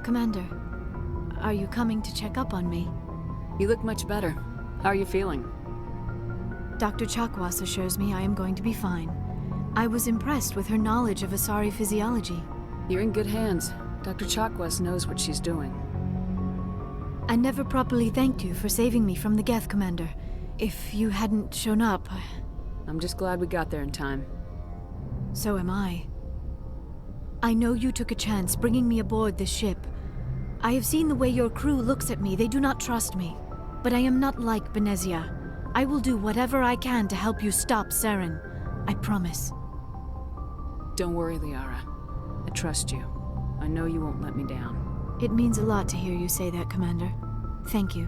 Commander, are you coming to check up on me? You look much better. How are you feeling? Dr. Chakwas assures me I am going to be fine. I was impressed with her knowledge of Asari physiology. You're in good hands. Dr. Chakwas knows what she's doing. I never properly thanked you for saving me from the Geth, Commander. If you hadn't shown up... I'm just glad we got there in time. So am I. I know you took a chance bringing me aboard this ship. I have seen the way your crew looks at me. They do not trust me. But I am not like Benezia. I will do whatever I can to help you stop Saren. I promise. Don't worry, Liara. I trust you. I know you won't let me down. It means a lot to hear you say that, Commander. Thank you.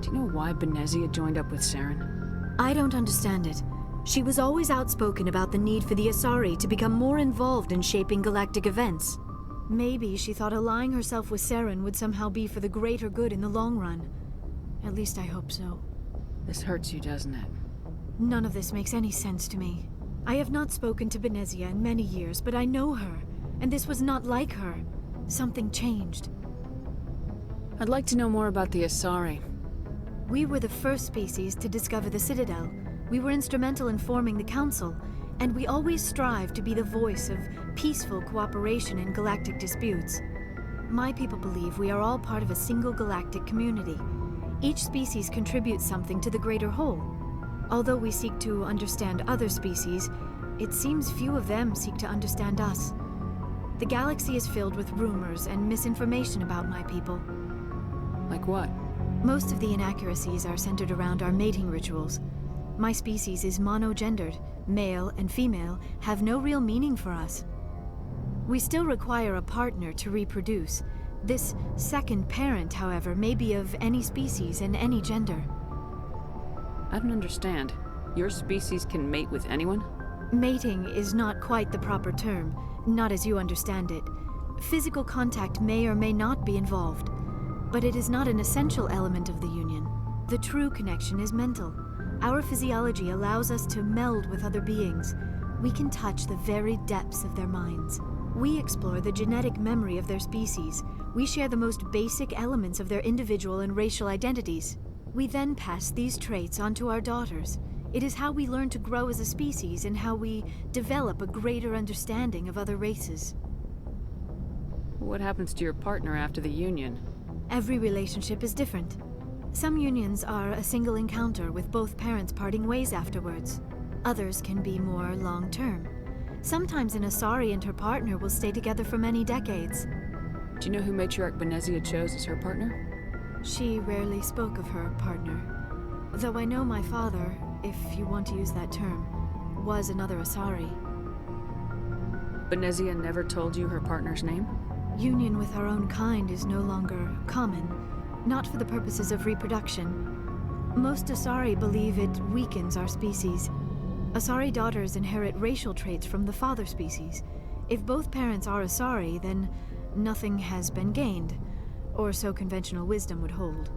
Do you know why Benezia joined up with Saren? I don't understand it. She was always outspoken about the need for the Asari to become more involved in shaping galactic events. Maybe she thought allying herself with Saren would somehow be for the greater good in the long run. At least I hope so. This hurts you, doesn't it? None of this makes any sense to me. I have not spoken to Benezia in many years, but I know her, and this was not like her. Something changed. I'd like to know more about the Asari. We were the first species to discover the Citadel. We were instrumental in forming the Council, and we always strive to be the voice of peaceful cooperation in galactic disputes. My people believe we are all part of a single galactic community. Each species contributes something to the greater whole. Although we seek to understand other species, it seems few of them seek to understand us. The galaxy is filled with rumors and misinformation about my people. Like what? Most of the inaccuracies are centered around our mating rituals. My species is monogendered. Male and female have no real meaning for us. We still require a partner to reproduce. This second parent, however, may be of any species and any gender. I don't understand. Your species can mate with anyone? Mating is not quite the proper term, not as you understand it. Physical contact may or may not be involved, but it is not an essential element of the union. The true connection is mental. Our physiology allows us to meld with other beings. We can touch the very depths of their minds. We explore the genetic memory of their species. We share the most basic elements of their individual and racial identities. We then pass these traits on to our daughters. It is how we learn to grow as a species and how we develop a greater understanding of other races. What happens to your partner after the union? Every relationship is different. Some unions are a single encounter with both parents parting ways afterwards. Others can be more long-term. Sometimes an Asari and her partner will stay together for many decades. Do you know who Matriarch Benezia chose as her partner? She rarely spoke of her partner. Though I know my father, if you want to use that term, was another Asari. Benezia never told you her partner's name? Union with our own kind is no longer common, not for the purposes of reproduction. Most Asari believe it weakens our species. Asari daughters inherit racial traits from the father species. If both parents are Asari, then nothing has been gained, or so conventional wisdom would hold.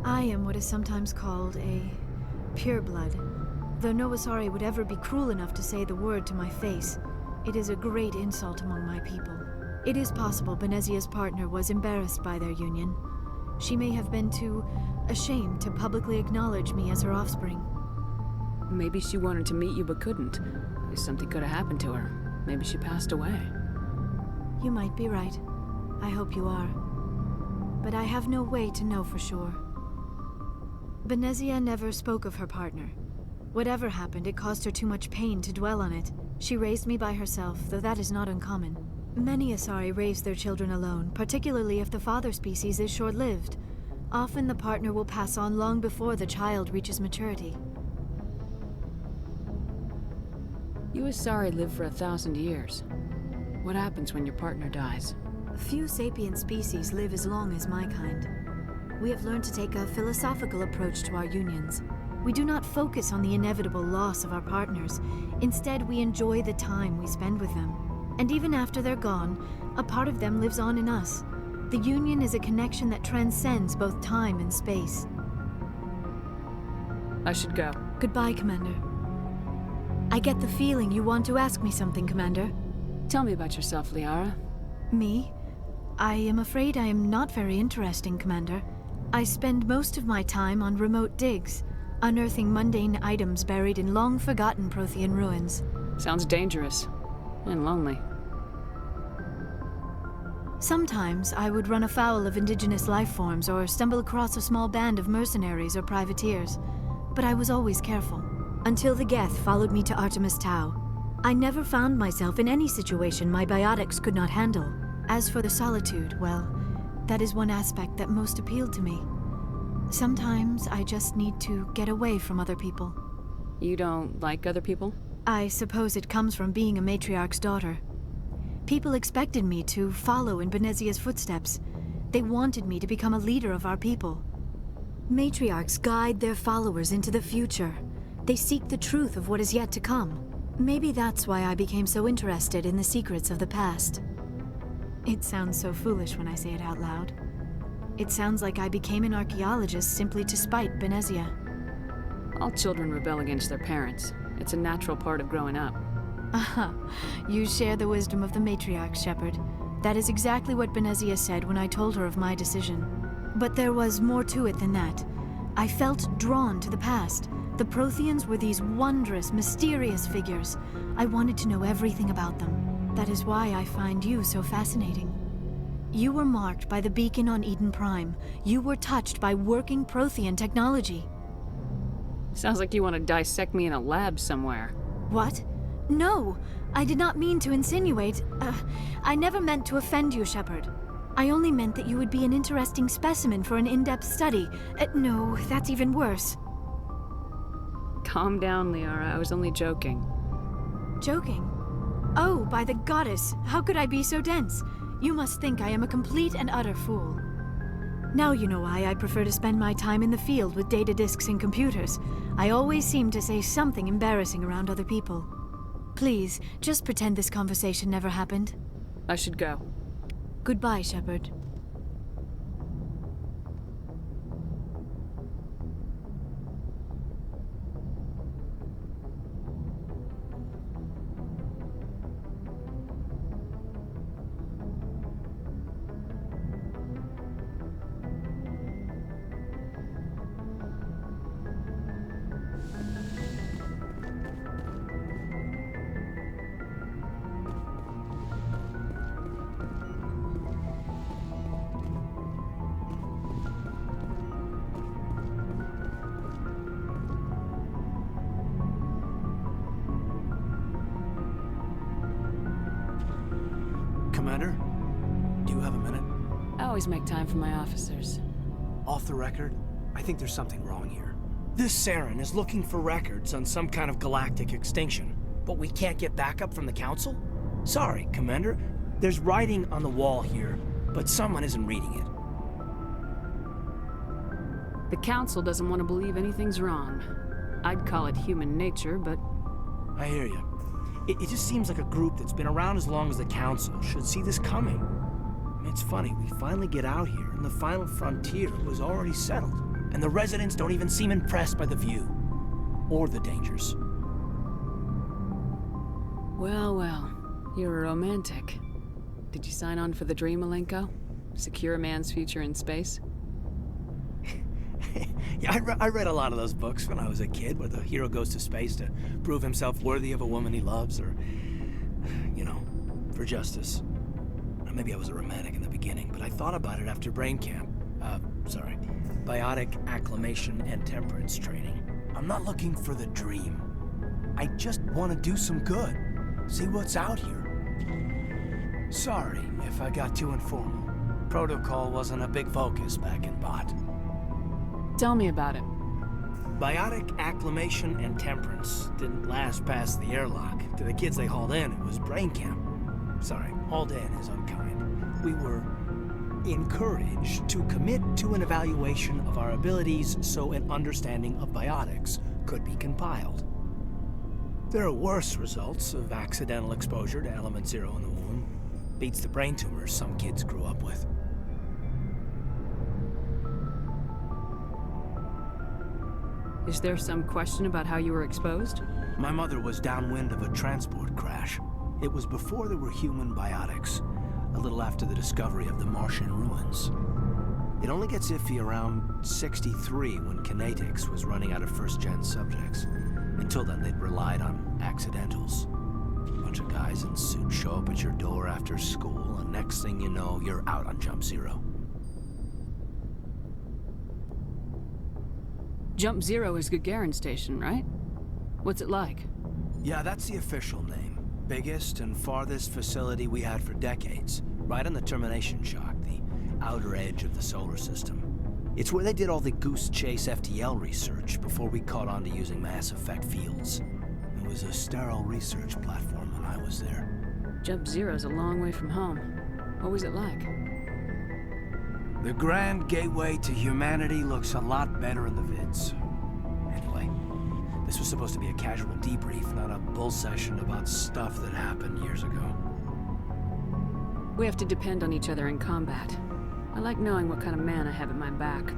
I am what is sometimes called a pureblood, though no Asari would ever be cruel enough to say the word to my face. It is a great insult among my people. It is possible Benezia's partner was embarrassed by their union. She may have been too ashamed to publicly acknowledge me as her offspring. Maybe she wanted to meet you but couldn't. Something could have happened to her. Maybe she passed away. You might be right. I hope you are. But I have no way to know for sure. Benezia never spoke of her partner. Whatever happened, it caused her too much pain to dwell on it. She raised me by herself, though that is not uncommon. Many Asari raise their children alone, particularly if the father species is short-lived. Often the partner will pass on long before the child reaches maturity. You Asari live for 1,000 years. What happens when your partner dies? Few sapient species live as long as my kind. We have learned to take a philosophical approach to our unions. We do not focus on the inevitable loss of our partners. Instead, we enjoy the time we spend with them. And even after they're gone, a part of them lives on in us. The union is a connection that transcends both time and space. I should go. Goodbye, Commander. I get the feeling you want to ask me something, Commander. Tell me about yourself, Liara. Me? I am afraid I am not very interesting, Commander. I spend most of my time on remote digs, unearthing mundane items buried in long-forgotten Prothean ruins. Sounds dangerous. And lonely. Sometimes I would run afoul of indigenous life forms or stumble across a small band of mercenaries or privateers, but I was always careful. Until the Geth followed me to Artemis Tau, I never found myself in any situation my biotics could not handle. As for the solitude, well, that is one aspect that most appealed to me. Sometimes I just need to get away from other people. You don't like other people? I suppose it comes from being a matriarch's daughter. People expected me to follow in Benezia's footsteps. They wanted me to become a leader of our people. Matriarchs guide their followers into the future. They seek the truth of what is yet to come. Maybe that's why I became so interested in the secrets of the past. It sounds so foolish when I say it out loud. It sounds like I became an archaeologist simply to spite Benezia. All children rebel against their parents. It's a natural part of growing up. Aha, you share the wisdom of the matriarch, Shepard. That is exactly what Benezia said when I told her of my decision. But there was more to it than that. I felt drawn to the past. The Protheans were these wondrous, mysterious figures. I wanted to know everything about them. That is why I find you so fascinating. You were marked by the beacon on Eden Prime. You were touched by working Prothean technology. Sounds like you want to dissect me in a lab somewhere. What? No, I did not mean to insinuate. I never meant to offend you, Shepard. I only meant that you would be an interesting specimen for an in-depth study. No, that's even worse. Calm down, Liara. I was only joking. Joking? Oh, by the goddess, how could I be so dense? You must think I am a complete and utter fool. Now you know why I prefer to spend my time in the field with data disks and computers. I always seem to say something embarrassing around other people. Please, just pretend this conversation never happened. I should go. Goodbye, Shepard. Commander, do you have a minute? I always make time for my officers. Off the record, I think there's something wrong here. This Saren is looking for records on some kind of galactic extinction, but we can't get backup from the Council? Sorry, Commander. There's writing on the wall here, but someone isn't reading it. The Council doesn't want to believe anything's wrong. I'd call it human nature, but... I hear you. It just seems like a group that's been around as long as the Council should see this coming. It's funny, we finally get out here, and the final frontier was already settled. And the residents don't even seem impressed by the view. Or the dangers. Well, well. You're a romantic. Did you sign on for the dream, Malenko? Secure a man's future in space? Yeah, I read a lot of those books when I was a kid, where the hero goes to space to prove himself worthy of a woman he loves, or, you know, for justice. Maybe I was a romantic in the beginning, but I thought about it after brain camp. Biotic acclimation and temperance training. I'm not looking for the dream. I just want to do some good. See what's out here. Sorry if I got too informal. Protocol wasn't a big focus back in Bot. Tell me about it. Biotic acclimation and temperance didn't last past the airlock. To the kids they hauled in, it was brain camp. Sorry, hauled in is unkind. We were encouraged to commit to an evaluation of our abilities so an understanding of biotics could be compiled. There are worse results of accidental exposure to element 0 in the womb. Beats the brain tumors some kids grew up with. Is there some question about how you were exposed? My mother was downwind of a transport crash. It was before there were human biotics. a little after the discovery of the Martian ruins. It only gets iffy around 63 when Kinetics was running out of first-gen subjects. Until then, they'd relied on accidentals. A bunch of guys in suits show up at your door after school, and next thing you know, you're out on Jump Zero. Jump Zero is Gagarin Station, right? What's it like? Yeah, that's the official name. Biggest and farthest facility we had for decades. Right on the termination shock, the outer edge of the solar system. It's where they did all the Goose Chase FTL research before we caught on to using mass effect fields. It was a sterile research platform when I was there. Jump Zero's a long way from home. What was it like? The grand gateway to humanity looks a lot better in the vids. Anyway, this was supposed to be a casual debrief, not a bull session about stuff that happened years ago. We have to depend on each other in combat. I like knowing what kind of man I have at my back.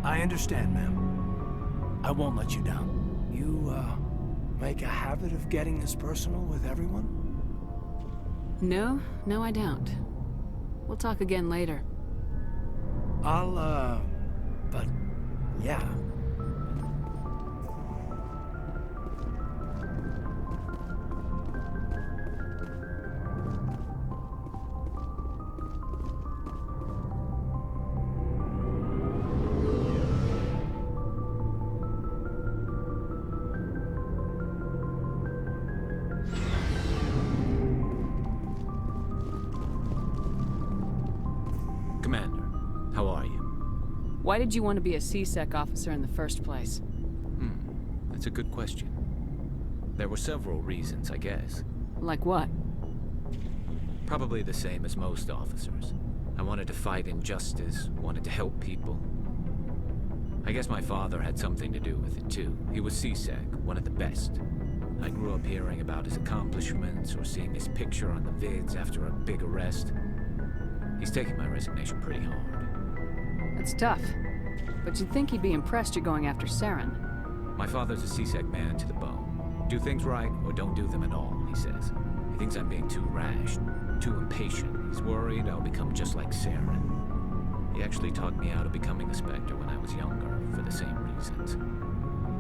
I understand, ma'am. I won't let you down. You, make a habit of getting this personal with everyone? No, I don't. We'll talk again later. But, yeah. Commander, how are you? Why did you want to be a C-Sec officer in the first place? That's a good question. There were several reasons, I guess. Like what? Probably the same as most officers. I wanted to fight injustice, wanted to help people. I guess my father had something to do with it too. He was C-Sec, one of the best. I grew up hearing about his accomplishments or seeing his picture on the vids after a big arrest. He's taking my resignation pretty hard. That's tough. But you'd think he'd be impressed you're going after Saren. My father's a C-Sec man to the bone. Do things right or don't do them at all, he says. He thinks I'm being too rash, too impatient. He's worried I'll become just like Saren. He actually talked me out of becoming a Spectre when I was younger, for the same reasons.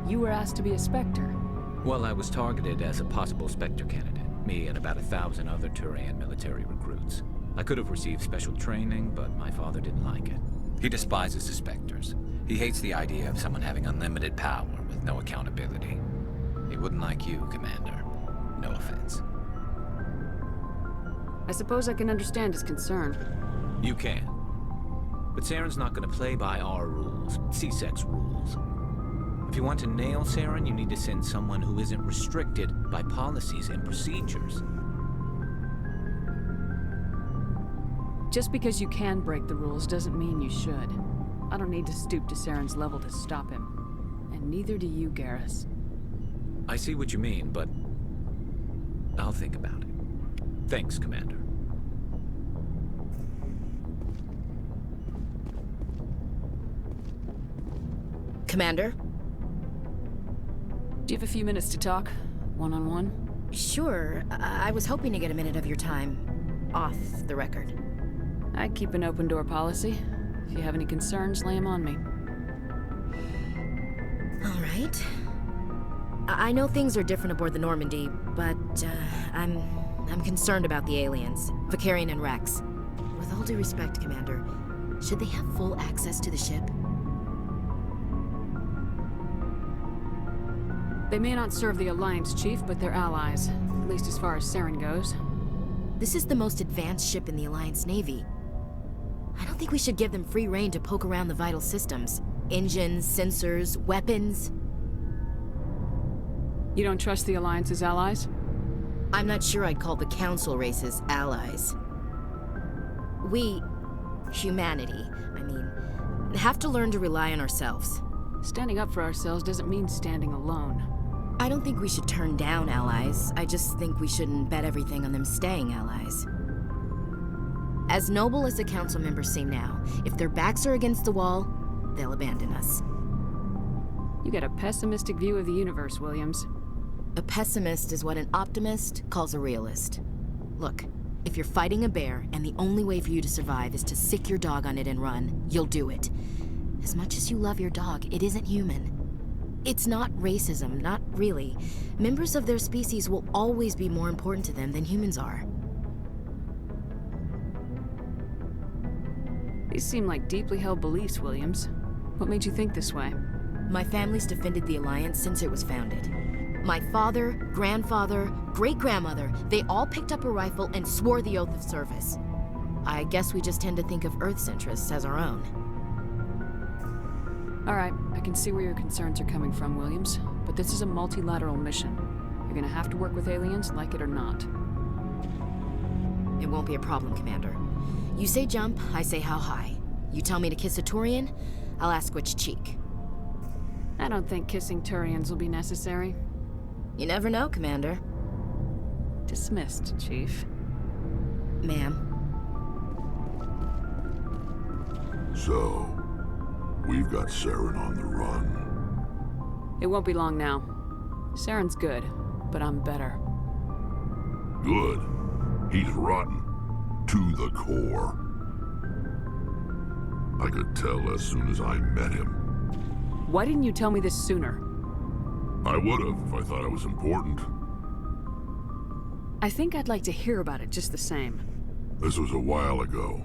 You were asked to be a Spectre. Well, I was targeted as a possible Spectre candidate. Me and about 1,000 other Turian military recruits. I could have received special training, but my father didn't like it. He despises the Spectres. He hates the idea of someone having unlimited power with no accountability. He wouldn't like you, Commander. No offense. I suppose I can understand his concern. You can. But Saren's not going to play by our rules, C-Sec's rules. If you want to nail Saren, you need to send someone who isn't restricted by policies and procedures. Just because you can break the rules doesn't mean you should. I don't need to stoop to Saren's level to stop him. And neither do you, Garrus. I see what you mean, but I'll think about it. Thanks, Commander. Commander? Do you have a few minutes to talk? One-on-one? Sure. I was hoping to get a minute of your time. Off the record. I keep an open door policy. If you have any concerns, lay them on me. All right. I know things are different aboard the Normandy, but I'm concerned about the aliens, Vicarian and Rex. With all due respect, Commander, should they have full access to the ship? They may not serve the Alliance, Chief, but they're allies. At least as far as Saren goes. This is the most advanced ship in the Alliance Navy. I don't think we should give them free rein to poke around the vital systems. Engines, sensors, weapons. You don't trust the Alliance's allies? I'm not sure I'd call the Council races allies. We, humanity, have to learn to rely on ourselves. Standing up for ourselves doesn't mean standing alone. I don't think we should turn down allies. I just think we shouldn't bet everything on them staying allies. As noble as the council members seem now, if their backs are against the wall, they'll abandon us. You got a pessimistic view of the universe, Williams. A pessimist is what an optimist calls a realist. Look, If you're fighting a bear and the only way for you to survive is to sick your dog on it and run, you'll do it. As much as you love your dog, it isn't human. It's not racism, not really. Members of their species will always be more important to them than humans are. These seem like deeply held beliefs, Williams. What made you think this way? My family's defended the Alliance since it was founded. My father, grandfather, great-grandmother, they all picked up a rifle and swore the oath of service. I guess we just tend to think of Earth's interests as our own. All right, I can see where your concerns are coming from, Williams. But this is a multilateral mission. You're gonna have to work with aliens, like it or not. It won't be a problem, Commander. You say jump, I say how high. You tell me to kiss a Turian, I'll ask which cheek. I don't think kissing Turians will be necessary. You never know, Commander. Dismissed, Chief. Ma'am. So, we've got Saren on the run. It won't be long now. Saren's good, but I'm better. Good. He's rotten. To the core. I could tell as soon as I met him. Why didn't you tell me this sooner? I would've if I thought I was important. I think I'd like to hear about it just the same. This was a while ago.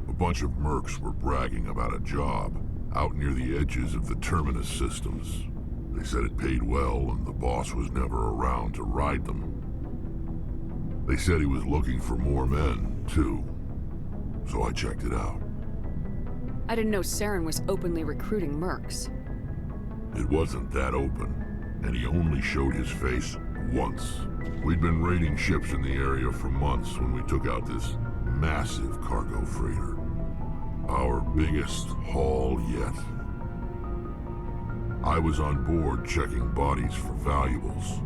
A bunch of mercs were bragging about a job out near the edges of the Terminus systems. They said it paid well and the boss was never around to ride them. They said he was looking for more men, too. So I checked it out. I didn't know Saren was openly recruiting mercs. It wasn't that open, and he only showed his face once. We'd been raiding ships in the area for months when we took out this massive cargo freighter. Our biggest haul yet. I was on board checking bodies for valuables,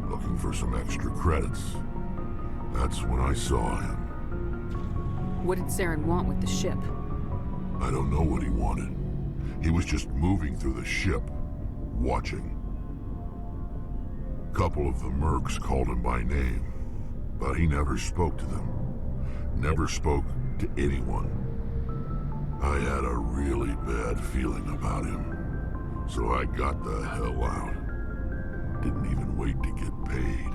looking for some extra credits. That's when I saw him. What did Saren want with the ship? I don't know what he wanted. He was just moving through the ship, watching. A couple of the mercs called him by name, but he never spoke to them. Never spoke to anyone. I had a really bad feeling about him, so I got the hell out. Didn't even wait to get paid.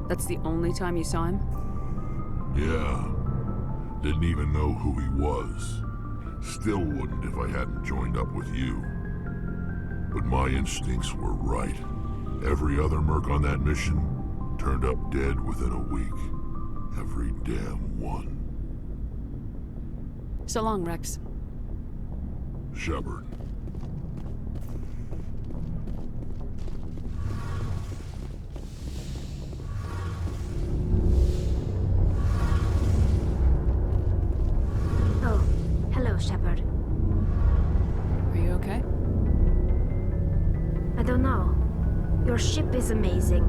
That's the only time you saw him? Yeah. Didn't even know who he was. Still wouldn't if I hadn't joined up with you. But my instincts were right. Every other merc on that mission turned up dead within a week. Every damn one. So long, Rex. Shepard. Oh, hello, Shepard. Are you okay? I don't know. Your ship is amazing,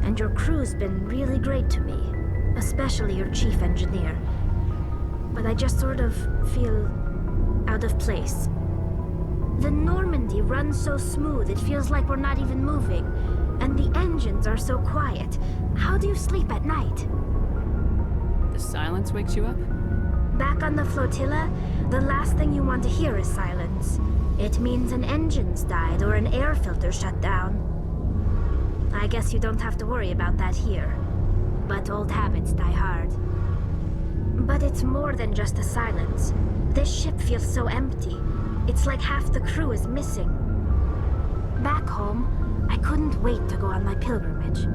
and your crew's been really great to me, especially your chief engineer. But I just sort of feel out of place. The Normandy runs so smooth, it feels like we're not even moving, and the engines are so quiet. How do you sleep at night? The silence wakes you up? Back on the flotilla, the last thing you want to hear is silence. It means an engine's died or an air filter shut down. I guess you don't have to worry about that here. But old habits die hard. But it's more than just the silence. This ship feels so empty. It's like half the crew is missing. Back home, I couldn't wait to go on my pilgrimage.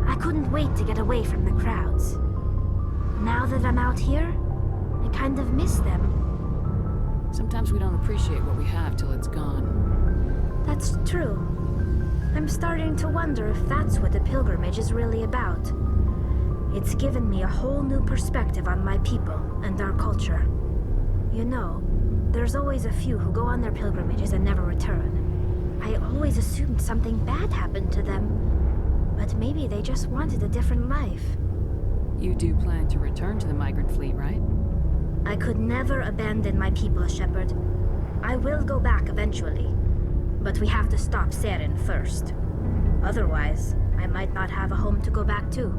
I couldn't wait to get away from the crowds. Now that I'm out here, I kind of miss them. Sometimes we don't appreciate what we have till it's gone. That's true. I'm starting to wonder if that's what the pilgrimage is really about. It's given me a whole new perspective on my people and our culture. You know, there's always a few who go on their pilgrimages and never return. I always assumed something bad happened to them, but maybe they just wanted a different life. You do plan to return to the migrant fleet, right? I could never abandon my people, Shepard. I will go back eventually, but we have to stop Saren first. Otherwise, I might not have a home to go back to.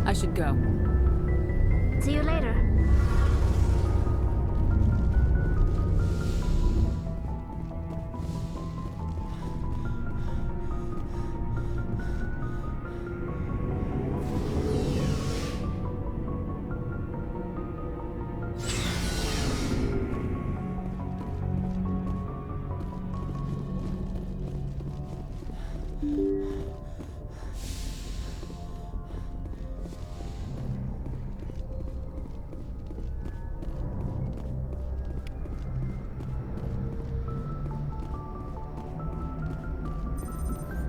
I should go. See you later.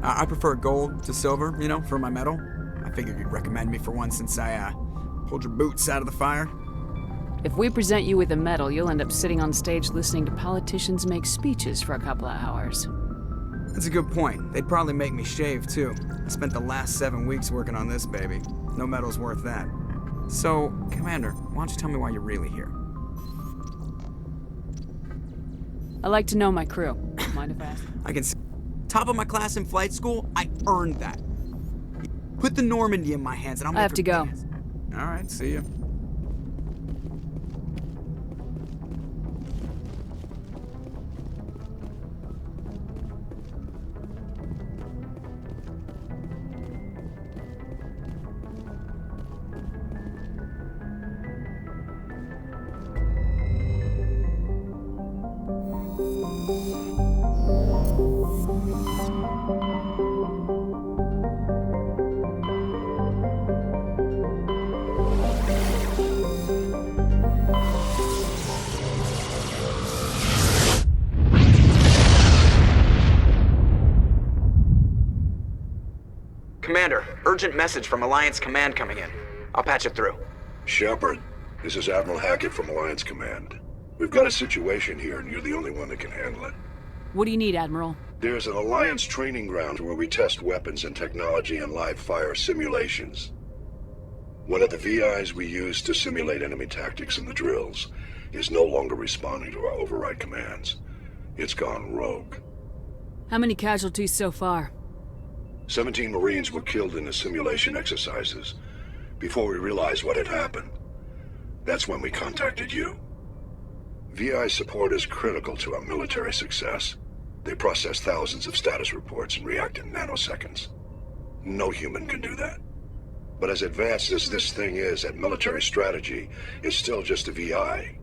I prefer gold to silver, you know, for my medal. I figured you'd recommend me for one since I, pulled your boots out of the fire. If we present you with a medal, you'll end up sitting on stage listening to politicians make speeches for a couple of hours. That's a good point. They'd probably make me shave, too. I spent the last 7 weeks working on this baby. No medal's worth that. So, Commander, why don't you tell me why you're really here? I like to know my crew. Mind if I ask? I can see. Top of my class in flight school, I earned that. Put the Normandy in my hands and I'll make I have to go. plans. All right, see ya. Commander, urgent message from Alliance Command coming in. I'll patch it through. Shepard, this is Admiral Hackett from Alliance Command. We've got a situation here, and you're the only one that can handle it. What do you need, Admiral? There's an Alliance training ground where we test weapons and technology in live fire simulations. One of the VIs we use to simulate enemy tactics in the drills is no longer responding to our override commands. It's gone rogue. How many casualties so far? 17 Marines were killed in the simulation exercises before we realized what had happened. That's when we contacted you. VI support is critical to our military success. They process thousands of status reports and react in nanoseconds. No human can do that. But as advanced as this thing is at military strategy, it's still just a VI.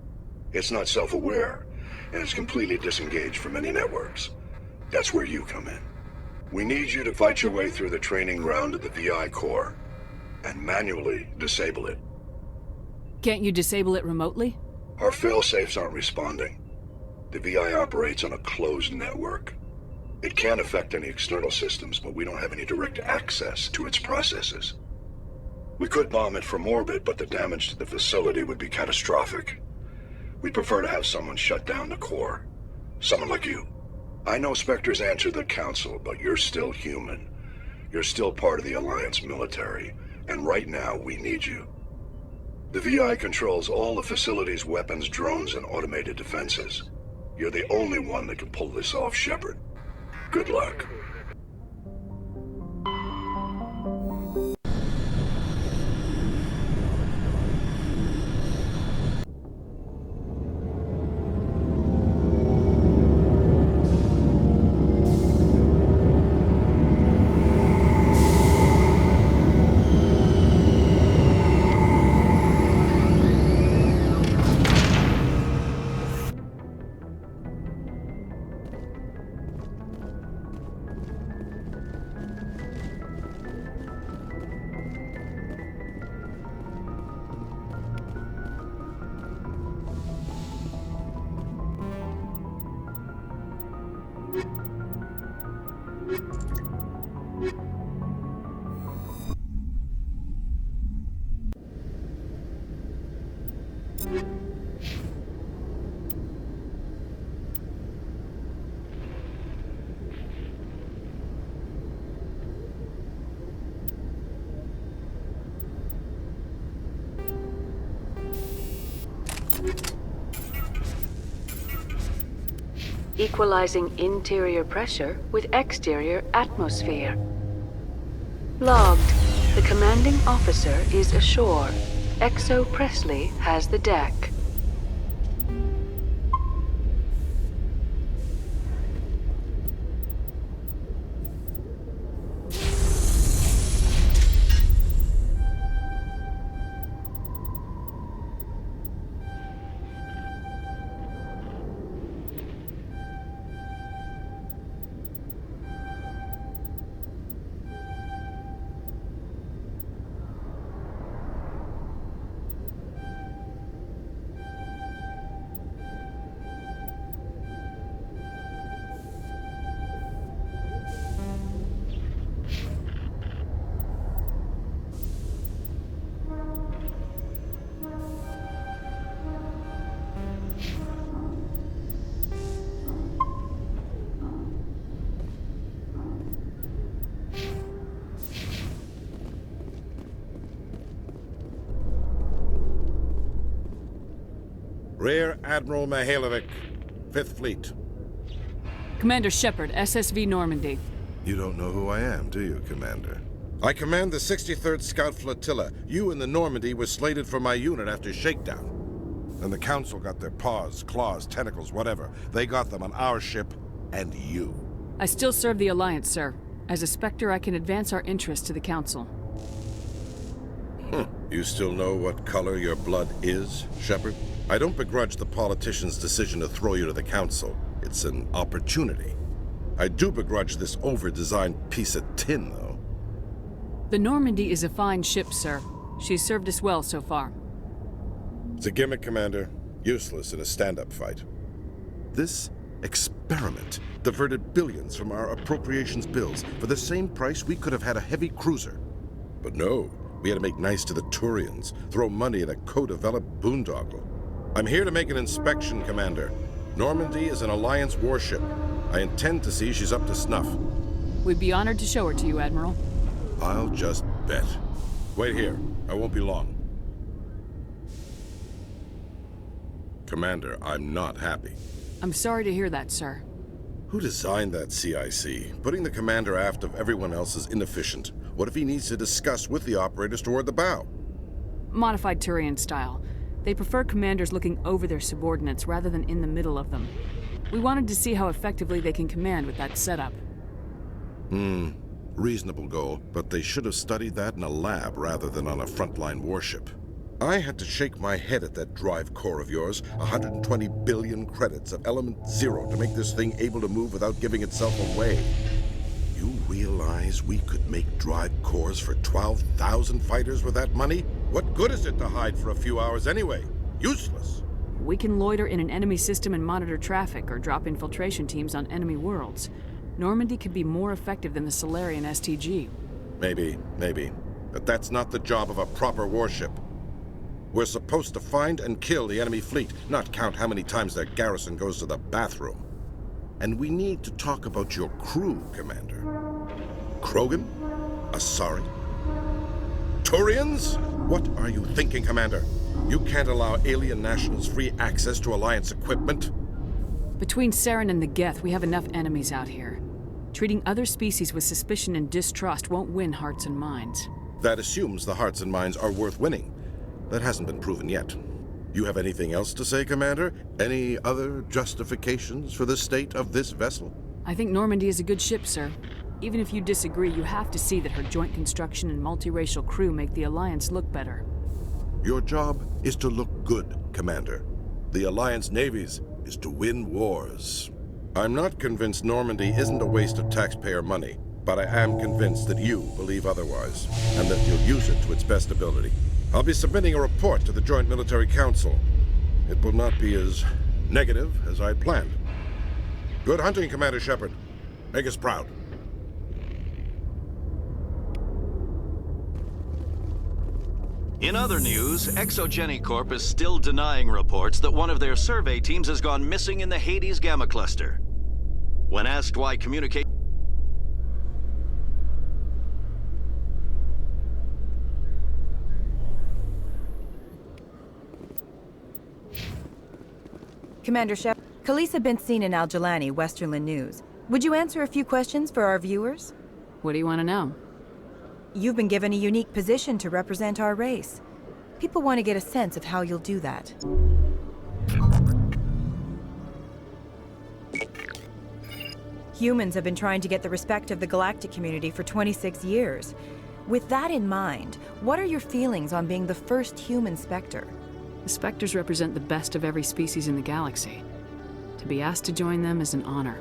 It's not self-aware, and it's completely disengaged from any networks. That's where you come in. We need you to fight your way through the training ground of the VI core and manually disable it. Can't you disable it remotely? Our fail-safes aren't responding. The VI operates on a closed network. It can't affect any external systems, but we don't have any direct access to its processes. We could bomb it from orbit, but the damage to the facility would be catastrophic. We'd prefer to have someone shut down the core. Someone like you. I know Spectres answer the Council, but you're still human. You're still part of the Alliance military, and right now we need you. The VI controls all the facility's weapons, drones, and automated defenses. You're the only one that can pull this off, Shepard. Good luck. Equalizing interior pressure with exterior atmosphere. Logged. The commanding officer is ashore. Exo Presley has the deck. Rear Admiral Mihailovic, 5th Fleet. Commander Shepard, SSV Normandy. You don't know who I am, do you, Commander? I command the 63rd Scout Flotilla. You and the Normandy were slated for my unit after shakedown. And the Council got their paws, claws, tentacles, whatever. They got them on our ship, and you. I still serve the Alliance, sir. As a Spectre, I can advance our interests to the Council. You still know what color your blood is, Shepard? I don't begrudge the politician's decision to throw you to the Council. It's an opportunity. I do begrudge this over-designed piece of tin, though. The Normandy is a fine ship, sir. She's served us well so far. It's a gimmick, Commander. Useless in a stand-up fight. This experiment diverted billions from our appropriations bills. For the same price, we could have had a heavy cruiser. But no, we had to make nice to the Turians, throw money at a co-developed boondoggle. I'm here to make an inspection, Commander. Normandy is an Alliance warship. I intend to see she's up to snuff. We'd be honored to show her to you, Admiral. I'll just bet. Wait here. I won't be long. Commander, I'm not happy. I'm sorry to hear that, sir. Who designed that CIC? Putting the commander aft of everyone else is inefficient. What if he needs to discuss with the operators toward the bow? Modified Turian style. They prefer commanders looking over their subordinates rather than in the middle of them. We wanted to see how effectively they can command with that setup. Reasonable goal, but they should have studied that in a lab rather than on a frontline warship. I had to shake my head at that drive core of yours, 120 billion credits of element 0 to make this thing able to move without giving itself away. You realize we could make drive cores for 12,000 fighters with that money? What good is it to hide for a few hours anyway? Useless. We can loiter in an enemy system and monitor traffic or drop infiltration teams on enemy worlds. Normandy could be more effective than the Solarian STG. Maybe. But that's not the job of a proper warship. We're supposed to find and kill the enemy fleet, not count how many times their garrison goes to the bathroom. And we need to talk about your crew, Commander. Krogan? Asari? Turians? What are you thinking, Commander? You can't allow alien nationals free access to Alliance equipment? Between Saren and the Geth, we have enough enemies out here. Treating other species with suspicion and distrust won't win hearts and minds. That assumes the hearts and minds are worth winning. That hasn't been proven yet. You have anything else to say, Commander? Any other justifications for the state of this vessel? I think Normandy is a good ship, sir. Even if you disagree, you have to see that her joint construction and multiracial crew make the Alliance look better. Your job is to look good, Commander. The Alliance navies is to win wars. I'm not convinced Normandy isn't a waste of taxpayer money, but I am convinced that you believe otherwise, and that you'll use it to its best ability. I'll be submitting a report to the Joint Military Council. It will not be as negative as I'd planned. Good hunting, Commander Shepard. Make us proud. In other news, Exogeny Corp is still denying reports that one of their survey teams has gone missing in the Hades Gamma Cluster. When asked why communication... Commander Shep, Khalees had been seen in Al-Jalani, Westerland News. Would you answer a few questions for our viewers? What do you want to know? You've been given a unique position to represent our race. People want to get a sense of how you'll do that. Humans have been trying to get the respect of the galactic community for 26 years. With that in mind, what are your feelings on being the first human Spectre? The Spectres represent the best of every species in the galaxy. To be asked to join them is an honor.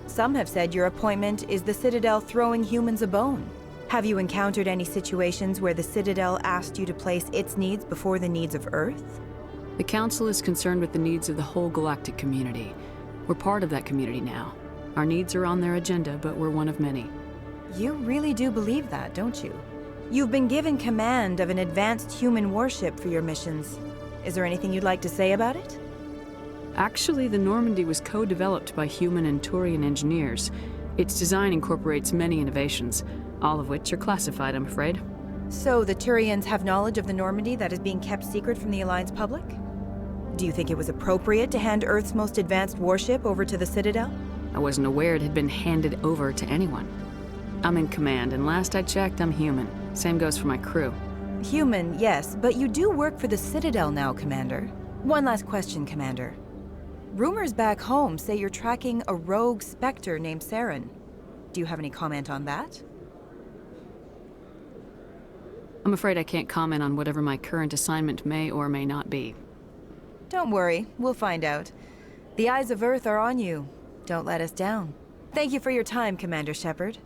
Some have said your appointment is the Citadel throwing humans a bone. Have you encountered any situations where the Citadel asked you to place its needs before the needs of Earth? The Council is concerned with the needs of the whole galactic community. We're part of that community now. Our needs are on their agenda, but we're one of many. You really do believe that, don't you? You've been given command of an advanced human warship for your missions. Is there anything you'd like to say about it? Actually, the Normandy was co-developed by human and Turian engineers. Its design incorporates many innovations, all of which are classified, I'm afraid. So the Turians have knowledge of the Normandy that is being kept secret from the Alliance public? Do you think it was appropriate to hand Earth's most advanced warship over to the Citadel? I wasn't aware it had been handed over to anyone. I'm in command, and last I checked, I'm human. Same goes for my crew. Human, yes, but you do work for the Citadel now, Commander. One last question, Commander. Rumors back home say you're tracking a rogue Spectre named Saren. Do you have any comment on that? I'm afraid I can't comment on whatever my current assignment may or may not be. Don't worry, we'll find out. The eyes of Earth are on you. Don't let us down. Thank you for your time, Commander Shepard.